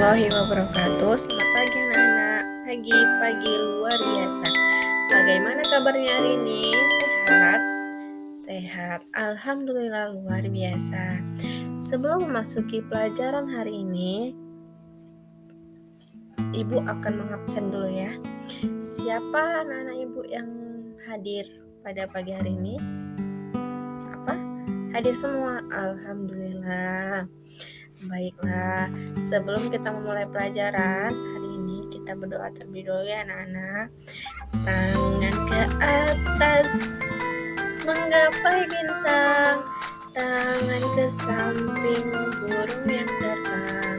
warahmatullahi wabarakatuh. Selamat pagi anak-anak. Pagi luar biasa. Bagaimana kabarnya hari ini? Sehat? Sehat. Alhamdulillah luar biasa. Sebelum memasuki pelajaran hari ini, Ibu akan mengabsen dulu ya. Siapa anak-anak Ibu yang hadir pada pagi hari ini? Hadir semua? Alhamdulillah. Baiklah, sebelum kita memulai pelajaran hari ini, kita berdoa terlebih dahulu ya anak-anak. Tangan ke atas menggapai bintang, tangan ke samping burung yang terbang,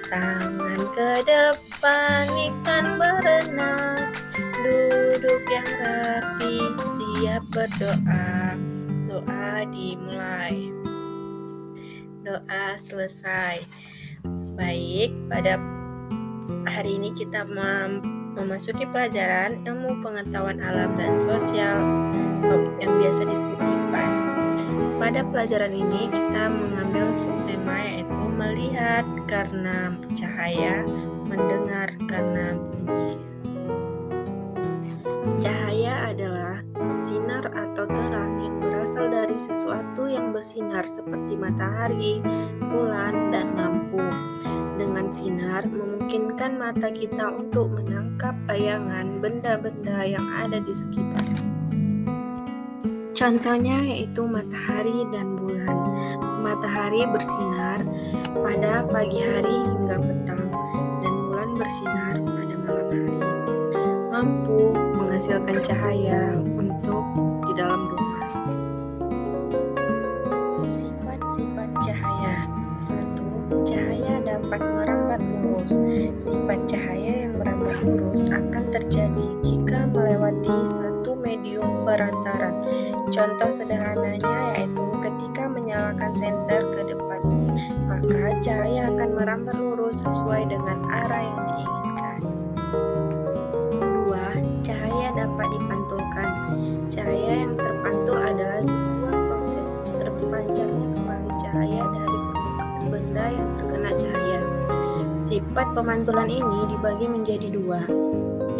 tangan ke depan ikan berenang, duduk yang rapi, siap berdoa. Doa dimulai. Doa selesai. Baik, pada hari ini kita memasuki pelajaran ilmu pengetahuan alam dan sosial yang biasa disebut IPAS. Pada pelajaran ini kita mengambil subtema yaitu melihat karena cahaya, mendengar karena bunyi. Cahaya adalah sinar atau terang yang berasal dari sesuatu yang bersinar seperti matahari, bulan, dan lampu. Dengan sinar memungkinkan mata kita untuk menangkap bayangan benda-benda yang ada di sekitar. Contohnya yaitu matahari dan bulan. Matahari bersinar pada pagi hari hingga petang, dan bulan bersinar pada malam hari. Lampu menghasilkan cahaya untuk di dalam rumah. Sifat-sifat cahaya. 1. Cahaya dapat merambat lurus. Sifat cahaya yang merambat lurus akan terjadi jika melewati satu medium perantaran. Contoh sederhananya yaitu ketika menyalakan senter ke depan, maka cahaya akan merambat lurus sesuai dengan arah yang diinginkan. Cahaya dapat dipantulkan. Cahaya yang terpantul adalah sebuah proses terpancarnya kembali cahaya dari permukaan benda yang terkena cahaya. Sifat pemantulan ini dibagi menjadi dua,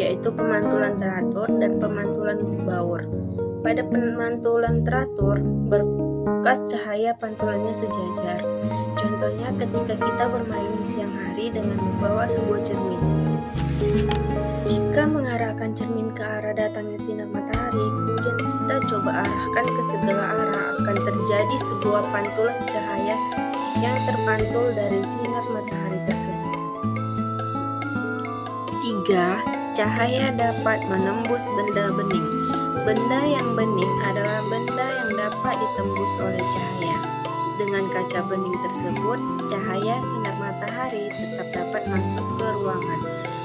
yaitu pemantulan teratur dan pemantulan baur. Pada pemantulan teratur, berkas cahaya pantulannya sejajar. Contohnya ketika kita bermain di siang hari dengan membawa sebuah cermin. Jika mengarahkan cermin ke arah datangnya sinar matahari, kemudian kita coba arahkan ke segala arah, akan terjadi sebuah pantulan cahaya yang terpantul dari sinar matahari tersebut. 3. Cahaya dapat menembus benda bening. Benda yang bening adalah benda yang dapat ditembus oleh cahaya. Dengan kaca bening tersebut, cahaya sinar matahari tetap dapat masuk ke ruangan,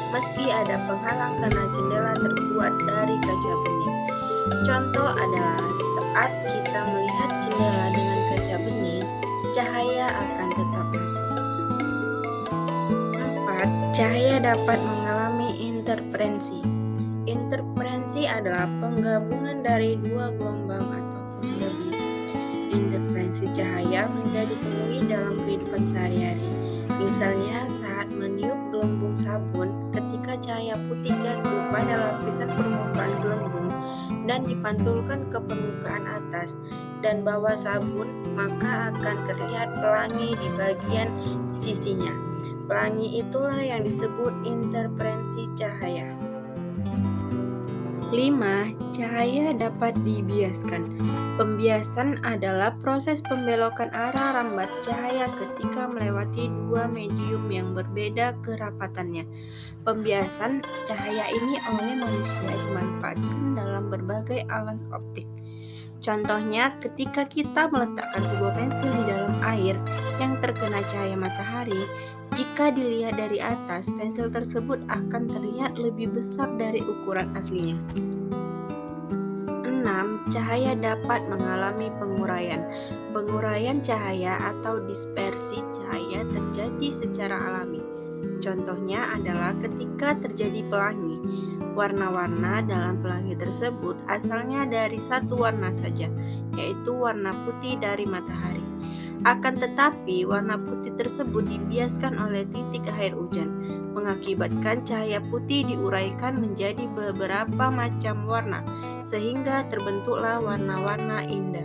meski ada penghalang karena jendela terbuat dari kaca bening. Contoh adalah saat kita melihat jendela dengan kaca bening, cahaya akan tetap masuk. 4. Cahaya dapat mengalami interferensi. Interferensi adalah penggabungan dari dua gelombang ataupun lebih. Interferensi cahaya mudah ditemui dalam kehidupan sehari-hari. Misalnya saat meniup gelembung sabun, ketika cahaya putih jatuh pada lapisan permukaan gelembung dan dipantulkan ke permukaan atas dan bawah sabun, maka akan terlihat pelangi di bagian sisinya. Pelangi itulah yang disebut interferensi cahaya. 5. Cahaya dapat dibiaskan. Pembiasan adalah proses pembelokan arah rambat cahaya ketika melewati dua medium yang berbeda kerapatannya. Pembiasan cahaya ini oleh manusia dimanfaatkan dalam berbagai alat optik. Contohnya ketika kita meletakkan sebuah pensil di dalam air yang terkena cahaya matahari, jika dilihat dari atas, pensil tersebut akan terlihat lebih besar dari ukuran aslinya. 6. Cahaya dapat mengalami penguraian. Penguraian cahaya atau dispersi cahaya terjadi secara alami. Contohnya adalah ketika terjadi pelangi. Warna-warna dalam pelangi tersebut asalnya dari satu warna saja, yaitu warna putih dari matahari. Akan tetapi, warna putih tersebut dibiaskan oleh titik air hujan, mengakibatkan cahaya putih diuraikan menjadi beberapa macam warna, sehingga terbentuklah warna-warna indah.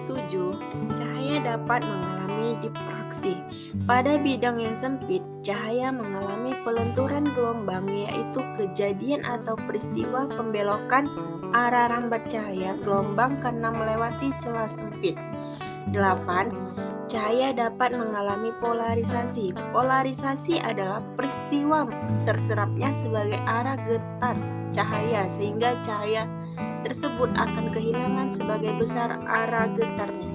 7. Cahaya dapat mengalami difraksi. Pada bidang yang sempit, cahaya mengalami pelenturan gelombang, yaitu kejadian atau peristiwa pembelokan arah rambat cahaya gelombang karena melewati celah sempit. 8. Cahaya dapat mengalami polarisasi. Polarisasi adalah peristiwa terserapnya sebagai arah getar cahaya sehingga cahaya tersebut akan kehilangan sebagai besar arah getarnya.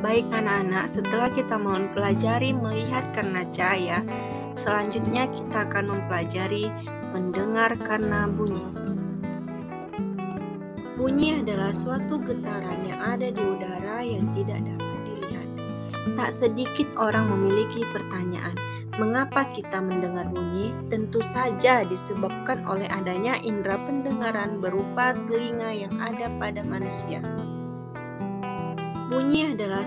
Baik anak-anak, setelah kita mempelajari melihat karena cahaya, selanjutnya kita akan mempelajari mendengar karena bunyi. Bunyi adalah suatu getaran yang ada di udara yang tidak dapat dilihat. Tak sedikit orang memiliki pertanyaan, mengapa kita mendengar bunyi? Tentu saja disebabkan oleh adanya indera pendengaran berupa telinga yang ada pada manusia. Bunyi adalah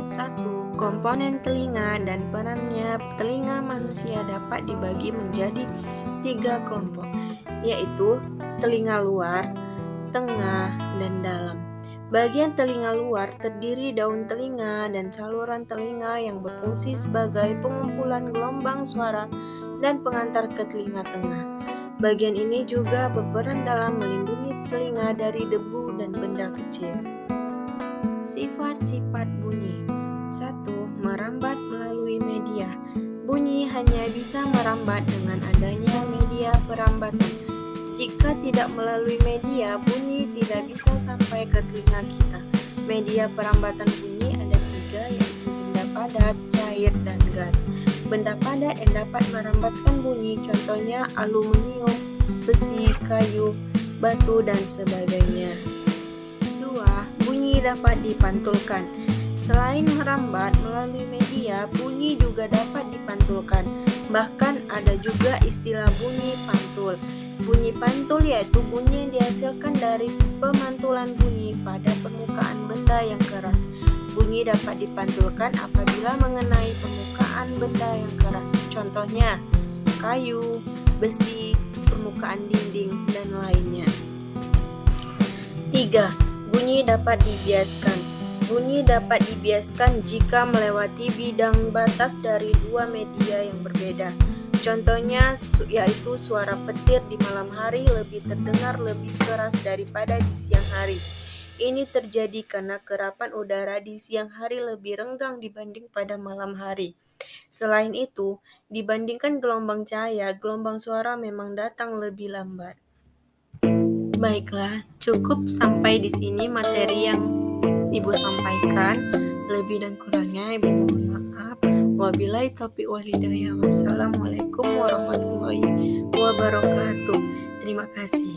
satu komponen telinga dan perannya telinga manusia dapat dibagi menjadi 3 kelompok, yaitu telinga luar, tengah, dan dalam. Bagian telinga luar terdiri daun telinga dan saluran telinga yang berfungsi sebagai pengumpulan gelombang suara dan pengantar ke telinga tengah. Bagian ini juga berperan dalam melindungi telinga dari debu dan benda kecil. Sifat-sifat bunyi. 1. Merambat melalui media. Bunyi hanya bisa merambat dengan adanya media perambatan. Jika tidak melalui media, bunyi tidak bisa sampai ke telinga kita. Media perambatan bunyi ada 3, yaitu benda padat, cair, dan gas. Benda padat yang dapat merambatkan bunyi contohnya aluminium, besi, kayu, batu, dan sebagainya. 2. Bunyi dapat dipantulkan. Selain merambat melalui media, bunyi juga dapat dipantulkan. Bahkan ada juga istilah bunyi pantul. Bunyi pantul yaitu bunyi yang dihasilkan dari pemantulan bunyi pada permukaan benda yang keras. Bunyi dapat dipantulkan apabila mengenai permukaan benda yang keras. Contohnya, kayu, besi, permukaan dinding, dan lainnya. 3. Bunyi dapat dibiaskan. Bunyi dapat dibiaskan jika melewati bidang batas dari 2 media yang berbeda. Contohnya yaitu suara petir di malam hari lebih terdengar lebih keras daripada di siang hari. Ini terjadi karena kerapan udara di siang hari lebih renggang dibanding pada malam hari. Selain itu, dibandingkan gelombang cahaya, gelombang suara memang datang lebih lambat. Baiklah, cukup sampai di sini materi yang Ibu sampaikan. Lebih dan kurangnya Ibu mohon maaf. Wabillahi taufiq wal hidayah. Wassalamualaikum warahmatullahi wabarakatuh. Terima kasih.